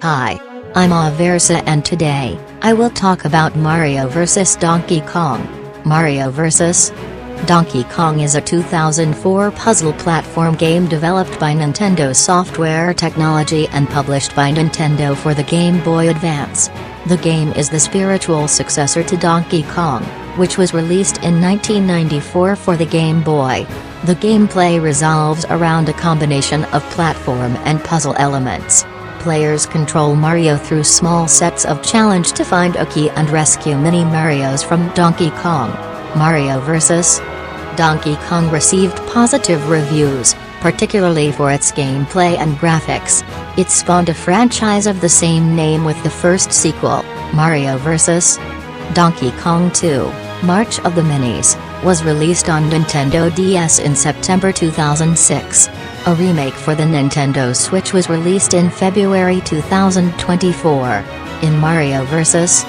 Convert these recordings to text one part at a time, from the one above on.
Hi, I'm Aversa and today, I will talk about Mario vs Donkey Kong. Mario vs. Donkey Kong is a 2004 puzzle platform game developed by Nintendo Software Technology and published by Nintendo for the Game Boy Advance. The game is the spiritual successor to Donkey Kong, which was released in 1994 for the Game Boy. The gameplay revolves around a combination of platform and puzzle elements. Players control Mario through small sets of challenge to find a key and rescue Mini Marios from Donkey Kong. Mario vs. Donkey Kong received positive reviews, particularly for its gameplay and graphics. It spawned a franchise of the same name with the first sequel, Mario vs. Donkey Kong 2, March of the Minis, was released on Nintendo DS in September 2006. A remake for the Nintendo Switch was released in February 2024. In Mario vs.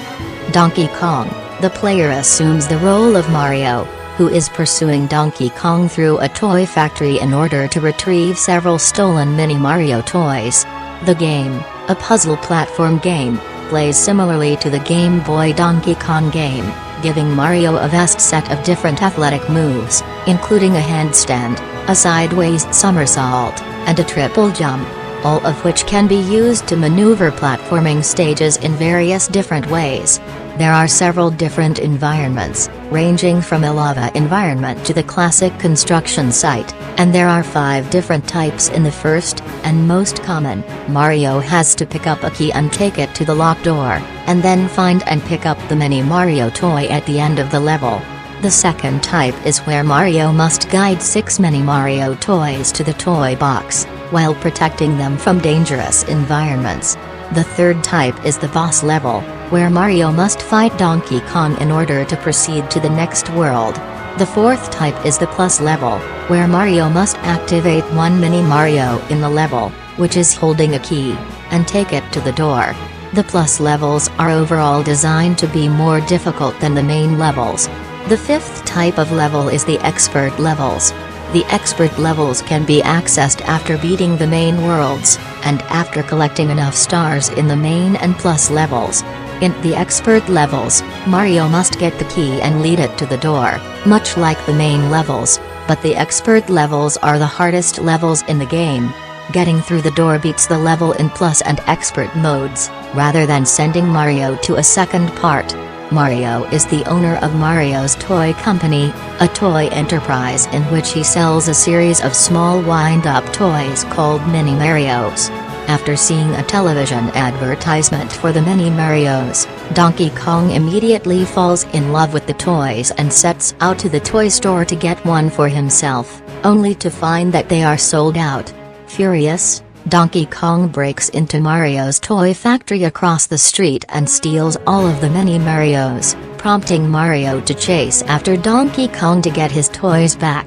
Donkey Kong, the player assumes the role of Mario, who is pursuing Donkey Kong through a toy factory in order to retrieve several stolen Mini Mario toys. The game, a puzzle platform game, plays similarly to the Game Boy Donkey Kong game, giving Mario a vast set of different athletic moves, including a handstand, a sideways somersault, and a triple jump, all of which can be used to maneuver platforming stages in various different ways. There are several different environments, ranging from a lava environment to the classic construction site, and there are 5 different types in the first, and most common. Mario has to pick up a key and take it to the locked door, and then find and pick up the Mini Mario toy at the end of the level. The second type is where Mario must guide 6 Mini Mario toys to the toy box, while protecting them from dangerous environments. The third type is the boss level, where Mario must fight Donkey Kong in order to proceed to the next world. The fourth type is the plus level, where Mario must activate 1 Mini Mario in the level, which is holding a key, and take it to the door. The plus levels are overall designed to be more difficult than the main levels. The fifth type of level is the expert levels. The expert levels can be accessed after beating the main worlds, and after collecting enough stars in the main and plus levels. In the expert levels, Mario must get the key and lead it to the door, much like the main levels, but the expert levels are the hardest levels in the game. Getting through the door beats the level in plus and expert modes, rather than sending Mario to a second part. Mario is the owner of Mario's Toy Company, a toy enterprise in which he sells a series of small wind-up toys called Mini Marios. After seeing a television advertisement for the Mini Marios, Donkey Kong immediately falls in love with the toys and sets out to the toy store to get one for himself, only to find that they are sold out. Furious, Donkey Kong breaks into Mario's toy factory across the street and steals all of the Mini Marios, prompting Mario to chase after Donkey Kong to get his toys back.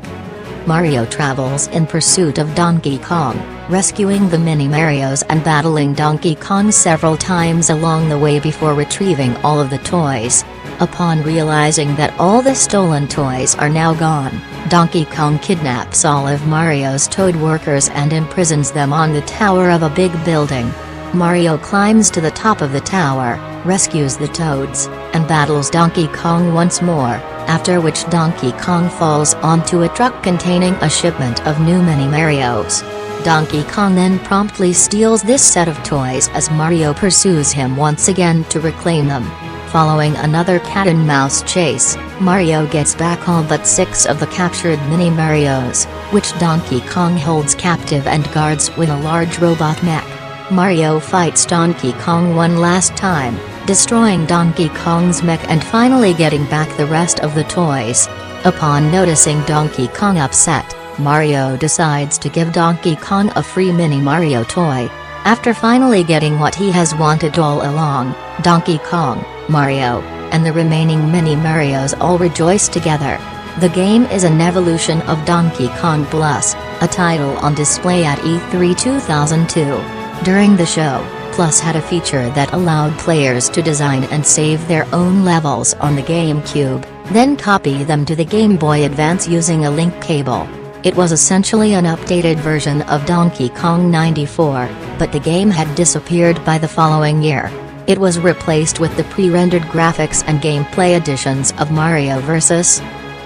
Mario travels in pursuit of Donkey Kong, rescuing the Mini Marios and battling Donkey Kong several times along the way before retrieving all of the toys. Upon realizing that all the stolen toys are now gone, Donkey Kong kidnaps all of Mario's toad workers and imprisons them on the tower of a big building. Mario climbs to the top of the tower, rescues the toads, and battles Donkey Kong once more, after which Donkey Kong falls onto a truck containing a shipment of new Mini Marios. Donkey Kong then promptly steals this set of toys as Mario pursues him once again to reclaim them. Following another cat-and-mouse chase, Mario gets back all but 6 of the captured Mini Marios, which Donkey Kong holds captive and guards with a large robot mech. Mario fights Donkey Kong one last time, destroying Donkey Kong's mech and finally getting back the rest of the toys. Upon noticing Donkey Kong upset, Mario decides to give Donkey Kong a free Mini Mario toy. After finally getting what he has wanted all along, Donkey Kong, Mario, and the remaining Mini Marios all rejoice together. The game is an evolution of Donkey Kong Plus, a title on display at E3 2002. During the show, Plus had a feature that allowed players to design and save their own levels on the GameCube, then copy them to the Game Boy Advance using a link cable. It was essentially an updated version of Donkey Kong 94, but the game had disappeared by the following year. It was replaced with the pre-rendered graphics and gameplay editions of Mario vs.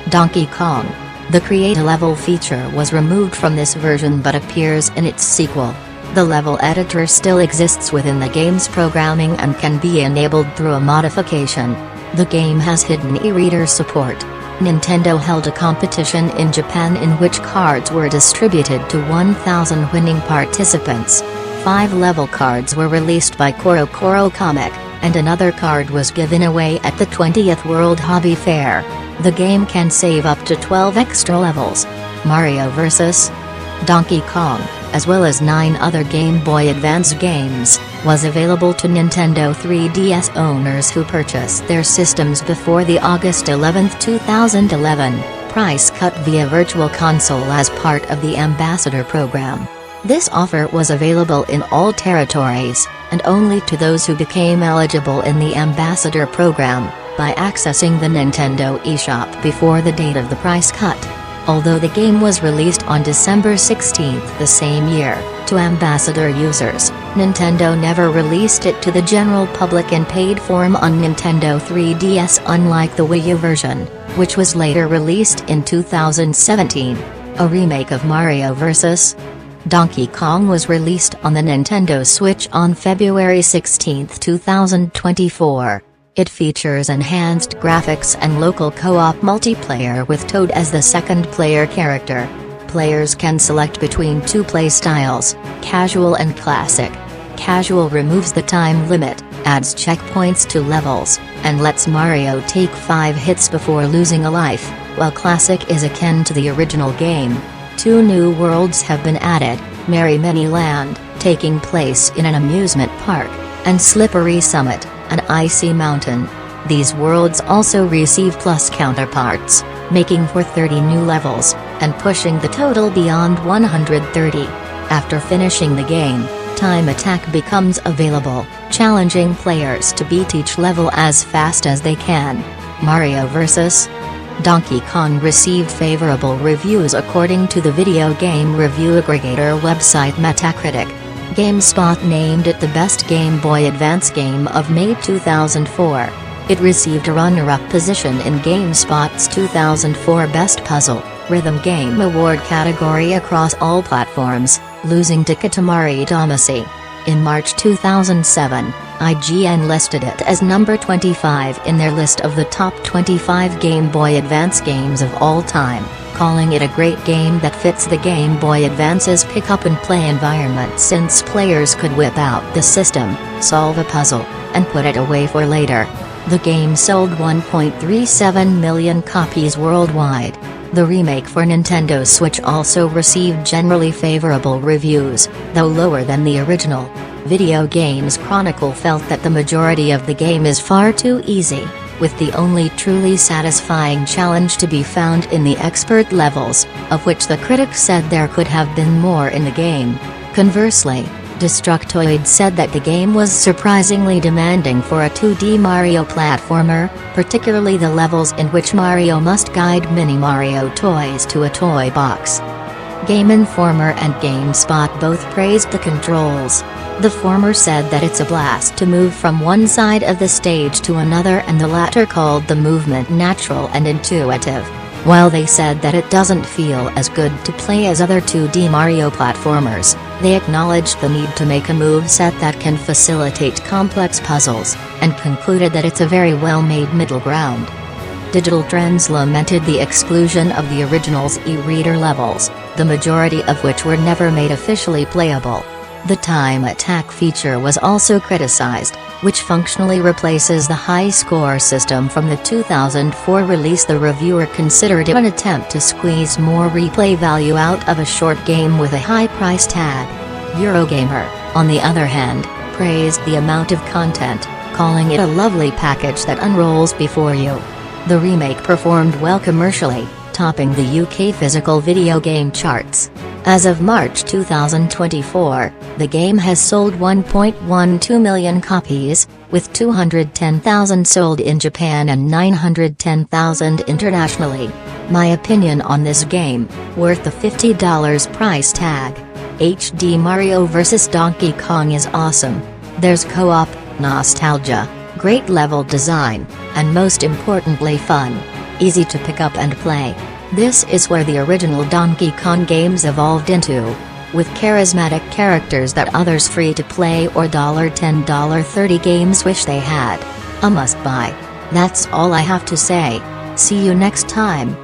Donkey Kong. The Create a Level feature was removed from this version but appears in its sequel. The level editor still exists within the game's programming and can be enabled through a modification. The game has hidden e-reader support. Nintendo held a competition in Japan in which cards were distributed to 1,000 winning participants. 5 level cards were released by Koro Comic, and another card was given away at the 20th World Hobby Fair. The game can save up to 12 extra levels. Mario vs. Donkey Kong, as well as 9 other Game Boy Advance games, was available to Nintendo 3DS owners who purchased their systems before the August 11, 2011, price cut via Virtual Console as part of the Ambassador program. This offer was available in all territories, and only to those who became eligible in the Ambassador program, by accessing the Nintendo eShop before the date of the price cut. Although the game was released on December 16 the same year, to Ambassador users, Nintendo never released it to the general public in paid form on Nintendo 3DS, unlike the Wii U version, which was later released in 2017. A remake of Mario vs. Donkey Kong was released on the Nintendo Switch on February 16, 2024. It features enhanced graphics and local co-op multiplayer with Toad as the second player character. Players can select between 2 play styles, casual and classic. Casual removes the time limit, adds checkpoints to levels, and lets Mario take 5 hits before losing a life, while classic is akin to the original game. 2 new worlds have been added, Merry Mini Land, taking place in an amusement park, and Slippery Summit, an icy mountain. These worlds also receive plus counterparts, making for 30 new levels, and pushing the total beyond 130. After finishing the game, Time Attack becomes available, challenging players to beat each level as fast as they can. Mario vs. Donkey Kong received favorable reviews according to the video game review aggregator website Metacritic. GameSpot named it the best Game Boy Advance game of May 2004. It received a runner-up position in GameSpot's 2004 Best Puzzle, Rhythm Game Award category across all platforms, losing to Katamari Damacy. In March 2007, IGN listed it as number 25 in their list of the top 25 Game Boy Advance games of all time, calling it a great game that fits the Game Boy Advance's pick-up-and-play environment since players could whip out the system, solve a puzzle, and put it away for later. The game sold 1.37 million copies worldwide. The remake for Nintendo Switch also received generally favorable reviews, though lower than the original. Video Games Chronicle felt that the majority of the game is far too easy, with the only truly satisfying challenge to be found in the expert levels, of which the critics said there could have been more in the game. Conversely, Destructoid said that the game was surprisingly demanding for a 2D Mario platformer, particularly the levels in which Mario must guide Mini Mario toys to a toy box. Game Informer and GameSpot both praised the controls. The former said that it's a blast to move from one side of the stage to another, and the latter called the movement natural and intuitive. While they said that it doesn't feel as good to play as other 2D Mario platformers, they acknowledged the need to make a moveset that can facilitate complex puzzles, and concluded that it's a very well-made middle ground. Digital Trends lamented the exclusion of the original's e-reader levels, the majority of which were never made officially playable. The Time Attack feature was also criticized, which functionally replaces the high score system from the 2004 release. The reviewer considered it an attempt to squeeze more replay value out of a short game with a high price tag. Eurogamer, on the other hand, praised the amount of content, calling it a lovely package that unrolls before you. The remake performed well commercially, topping the UK physical video game charts. As of March 2024, the game has sold 1.12 million copies, with 210,000 sold in Japan and 910,000 internationally. My opinion on this game, worth the $50 price tag. HD Mario vs Donkey Kong is awesome. There's co-op, nostalgia, great level design, and most importantly fun. Easy to pick up and play. This is where the original Donkey Kong games evolved into. With charismatic characters that others free-to-play or $10, $30 games wish they had. A must-buy. That's all I have to say. See you next time.